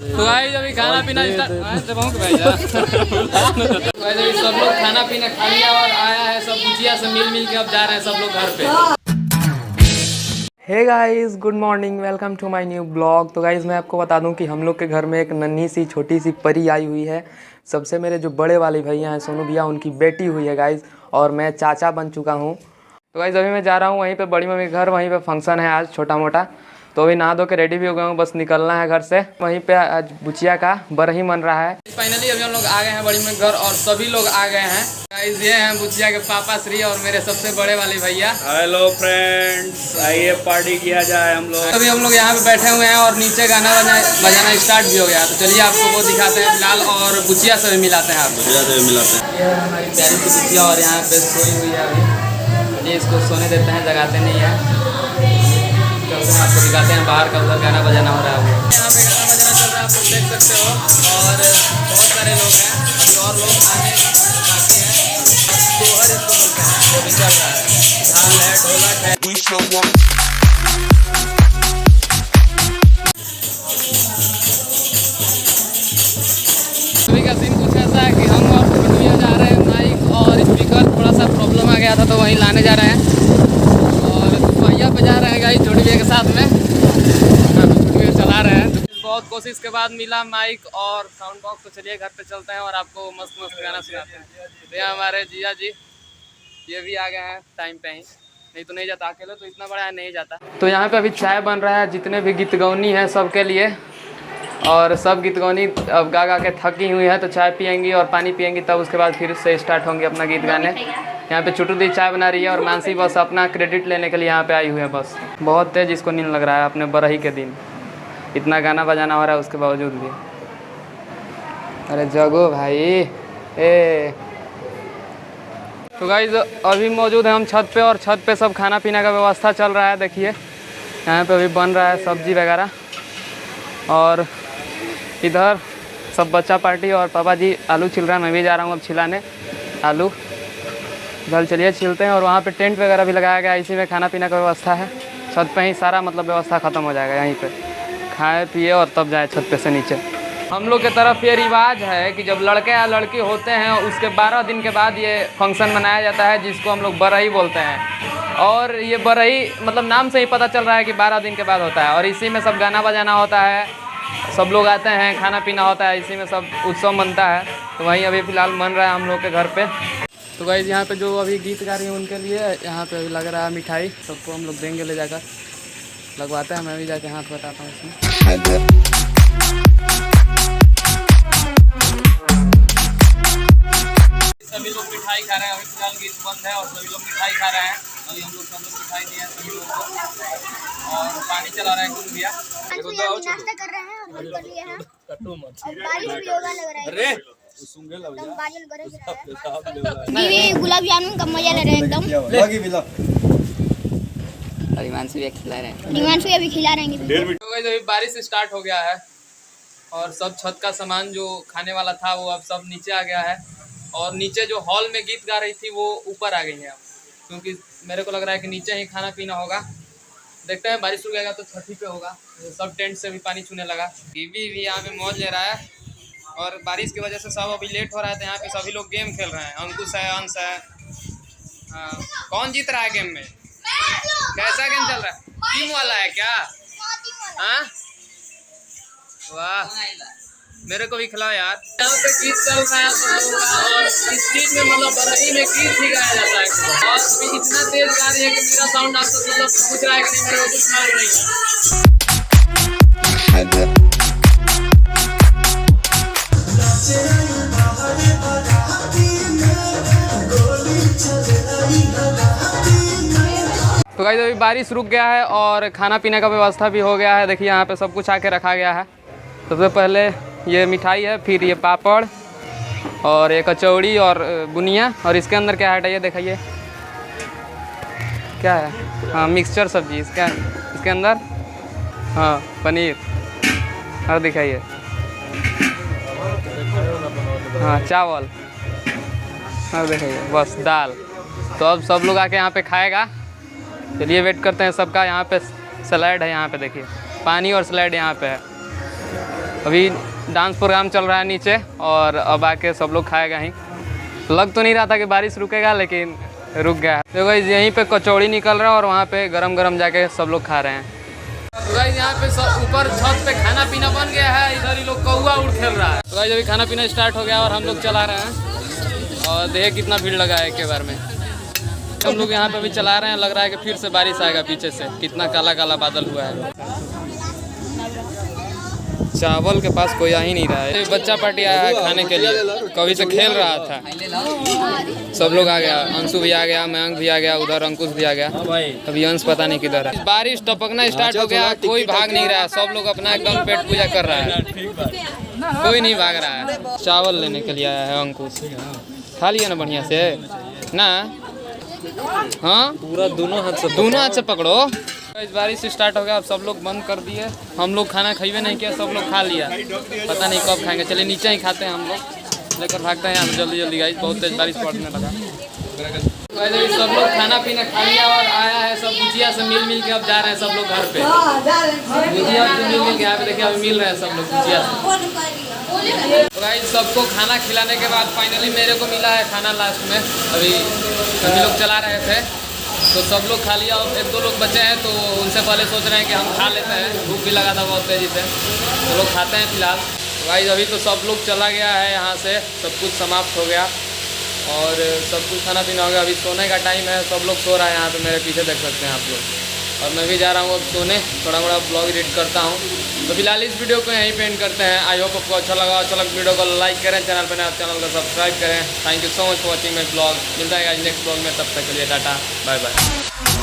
तो गाइस अभी खाना पीना सब लोग खाना पीना खा लिया और आया है सब गुजिया से मिल के अब जा रहे हैं सब लोग घर पे। Hey guys, good morning, welcome to my new blog. तो गाइस मैं आपको बता दूं कि हम लोग के घर में एक नन्ही सी छोटी सी परी आई हुई है। सबसे मेरे जो बड़े वाले भैया हैं सोनू भैया, उनकी बेटी हुई है गाइस, और मैं चाचा बन चुका हूँ। तो गाइस अभी मैं जा रहा हूँ वहीं पे बड़ी मम्मी के घर, वहीं पे फंक्शन है आज छोटा मोटा। तो अभी नहा धो के रेडी भी हो गया हूँ, बस निकलना है घर से। वहीं पे आज बुचिया का बरही मन रहा है। फाइनली अभी हम लोग आ गए हैं बड़ी मम्मी के घर और सभी लोग आ गए हैं गाइस। ये हैं बुचिया के पापा श्री और मेरे सबसे बड़े वाले भैया। हेलो फ्रेंड्स, आइए पार्टी किया जाए हम लोग। अभी हम लोग यहाँ पे बैठे हुए हैं और नीचे गाना बजाना स्टार्ट भी हो गया। तो चलिए आपको वो दिखाते हैं फिलहाल, और बुचिया से भी मिलाते हैं आपको। बुचिया से भी मिलाते हैं। ये हमारी प्यारी सी बुचिया और यहाँ पे सोई हुई है अभी। चलिए इसको सोने देते हैं, जगाते नहीं है। चलते हैं आपको दिखाते हैं बाहर का उधर गाना बजाना हो रहा है। यहाँ पे गाना बजाना चल रहा है, आप लोग देख सकते हो। और बहुत सारे लोग हैं, अभी और लोग आने बाकी हैं। दोहर इसको बोलते हैं, वो भी चल रहा है। झाल है, ढोलक है। अभी का सीन कुछ ऐसा है कि हम और भैया जा रहे हैं, माइक और स्पीकर थोड़ा सा प्रॉब्लम आ गया था तो वहीं लाने जा रहे हैं। भैया पे जा रहे हैं गाइस छोटी भैया के साथ में, छोटी भैया चला रहे हैं। बहुत कोशिश के बाद मिला माइक और साउंड बॉक्स। तो चलिए घर पे चलते हैं और आपको मस्त मस्त गाना सुनाते हैं। तो यहाँ हमारे जिया जी ये भी आ गए हैं टाइम पे ही, नहीं तो नहीं जाता अकेले, तो इतना बड़ा है नहीं जाता। तो यहाँ पे अभी चाय बन रहा है, जितने भी गीतगौनी हैं सबके लिए। और सब गीतगौनी अब गा गा के थकी हुई है, तो चाय पियेंगी और पानी पियेंगी, तब उसके बाद फिर से स्टार्ट होंगे अपना गीत गाने। यहाँ पे छोटू दी चाय बना रही है और मानसी बस अपना क्रेडिट लेने के लिए यहाँ पे आई हुई है। बस बहुत तेज इसको नींद लग रहा है अपने बरही के दिन, इतना गाना बजाना हो रहा है उसके बावजूद भी। अरे जगो भाई ए। तो गाइस अभी मौजूद है हम छत पे, और छत पे सब खाना पीना का व्यवस्था चल रहा है। देखिए यहाँ पे अभी बन रहा है सब्जी वगैरह, और इधर सब बच्चा पार्टी और पापा जी आलू छिल रहा है। मैं भी जा रहा हूँ अब छिलाने आलू। इधर चलिए छिलते हैं। और वहाँ पे टेंट वगैरह भी लगाया गया, इसी में खाना पीना का व्यवस्था है। छत पे ही सारा मतलब व्यवस्था ख़त्म हो जाएगा, यहीं पे खाए पिए और तब जाए छत पे से नीचे। हम लोग के तरफ ये रिवाज है कि जब लड़के या लड़की होते हैं उसके 12 दिन के बाद ये फंक्शन मनाया जाता है, जिसको हम लोग बरही बोलते हैं। और ये बरही मतलब नाम से ही पता चल रहा है कि 12 दिन के बाद होता है। और इसी में सब गाना बजाना होता है, सब लोग आते हैं, खाना पीना होता है, इसी में सब उत्सव मनता है। तो वहीं अभी फ़िलहाल मन रहा है हम लोग के घर पे। तो गाइस यहाँ पे जो अभी गीत गा रही हैं उनके लिए यहाँ पे अभी लग रहा है मिठाई, सबको हम लोग देंगे ले जाकर, लगवाते हैं। मैं भी जाके हाथ बताता हूँ इसमें। सभी लोग मिठाई खा रहे हैं, अभी फिलहाल गीत बंद है और सभी लोग मिठाई खा रहे हैं। अभी हम लोग सब लोग मिठाई दिए हैं सभी लोगों को, और पानी चला रहे हैं कुछ भैया। नाश्ता कर रहे हैं और कर लिए हैं, और बारिश भी होगा लग रहा है। अरे गुलाब जामुन का मजा ले रहे हैं एकदम। हिमांशु भी खिला रहे हैं, हिमांशु अभी खिला रहे हैं। तो गाइस अभी बारिश स्टार्ट हो गया है और सब छत का सामान जो खाने वाला था वो अब सब नीचे आ गया है। और नीचे जो हॉल में गीत गा रही थी वो ऊपर आ गई है अब, क्योंकि मेरे को लग रहा है कि नीचे ही खाना पीना होगा। देखते हैं बारिश रुक जाएगा तो छत ही पे होगा। सब टेंट से भी पानी छूने लगा। टीवी भी यहाँ पे मौज ले रहा है, और बारिश की वजह से सब अभी लेट हो रहा है। तो यहाँ पे सभी लोग गेम खेल रहे हैं। अंकुश है, अंश है। हाँ, कौन जीत रहा है गेम में? कैसा गेम चल रहा है? टीम वाला है क्या? हाँ वाह, मेरे को भी खिलाओ यार। यहाँ पे गीत चल रहा है और इस चीज में मतलब बरही में गीत ही गाया जाता है। और अभी इतना तेज गा रही है कि मेरा साउंड आपको मतलब पूछ रहा है कि नहीं, मेरे को कुछ मालूम नहीं है। तो गाइस अभी बारिश रुक गया है और खाना पीने का व्यवस्था भी हो गया है। देखिए यहाँ पे सब कुछ आके रखा गया है। सबसे पहले ये मिठाई है, फिर ये पापड़ और ये कचौड़ी और बुनिया, और इसके अंदर क्या है ये दिखाइए क्या है। हाँ मिक्सचर सब्जी इसके अंदर। हाँ पनीर, और दिखाइए हाँ चावल, और दिखाइए बस दाल। तो अब सब लोग आके यहाँ पे खाएगा। चलिए वेट करते हैं सबका। यहाँ पे सलाद है, यहाँ पे देखिए पानी और सलाद यहाँ पे है। अभी डांस प्रोग्राम चल रहा है नीचे और अब आके सब लोग खाएगा ही। लग तो नहीं रहा था कि बारिश रुकेगा लेकिन रुक गया। तो गाइस यहीं पे कचौड़ी निकल रहा है और वहाँ पे गरम गरम जाके सब लोग खा रहे हैं। तो गाइस यहाँ पे सब ऊपर छत पे खाना पीना बन गया है। इधर ही लोग कौवा उड़ खेल रहा है। तो गाइस अभी खाना पीना स्टार्ट हो गया और हम लोग चला रहे हैं और देखिए कितना भीड़ लगा है एक बार में। हम लोग यहाँ पे भी चला रहे हैं। लग रहा है कि फिर से बारिश आएगा पीछे से, कितना काला काला बादल हुआ है। चावल के पास कोई आ ही नहीं रहा है। बच्चा पार्टी आया है खाने के लिए, कभी से खेल रहा था। सब लोग आ गया, अंशु भी आ गया, मयंक भी आ गया, उधर अंकुश भी आ गया। अभी अंश पता नहीं किधर है। बारिश टपकना स्टार्ट हो गया, कोई भाग नहीं रहा है। सब लोग अपना एकदम पेट पूजा कर रहा है, कोई नहीं भाग रहा है। चावल लेने के लिए आया है अंकुश। खा लिया ना बढ़िया से ना? हाँ पूरा दोनों हाथ से पकड़ो। इस बारिश स्टार्ट हो गया, अब सब लोग बंद कर दिए। हम लोग खाना खाइए नहीं किया, सब लोग खा लिया। पता नहीं कब खाएंगे। चलिए नीचे ही खाते हैं हम लोग, लेकर भागते हैं यहाँ से जल्दी जल्दी। गाइस बहुत तेज बारिश पड़ने लगा। सब लोग खाना पीना खा लिया और आया है सब भुजिया से मिल के अब जा रहे हैं सब लोग घर पे। भुजिया से मिल के यहाँ पे देखिए अभी मिल रहे हैं सब लोग भुजिया से। तो गाइस सबको खाना खिलाने के बाद फाइनली मेरे को मिला है खाना लास्ट में। अभी हम लोग चला रहे थे तो सब लोग खा लिया और एक दो लोग बचे हैं तो उनसे पहले सोच रहे हैं कि हम खा लेते हैं। भूख भी लगा था बहुत तेज़ी से, तो लोग खाते हैं फिलहाल। तो गाइस अभी तो सब लोग चला गया है यहाँ से, सब कुछ समाप्त हो गया और सब कुछ खाना पीना हो गया। अभी सोने का टाइम है, सब लोग सो रहा है यहाँ पे मेरे पीछे देख सकते हैं आप लोग। और मैं भी जा रहा हूँ अब सोने, थोड़ा मोड़ा ब्लॉग एडिट करता हूँ। तो फिलहाल इस वीडियो को यहीं पे एंड करते हैं। आई होप आपको अच्छा लगा वीडियो को लाइक करें, चैनल पर नए चैनल को सब्सक्राइब करें। Thank you so much for watching my blog. मिलता है नेक्स्ट ब्लॉग में, तब तक के लिए टाटा बाय बाय।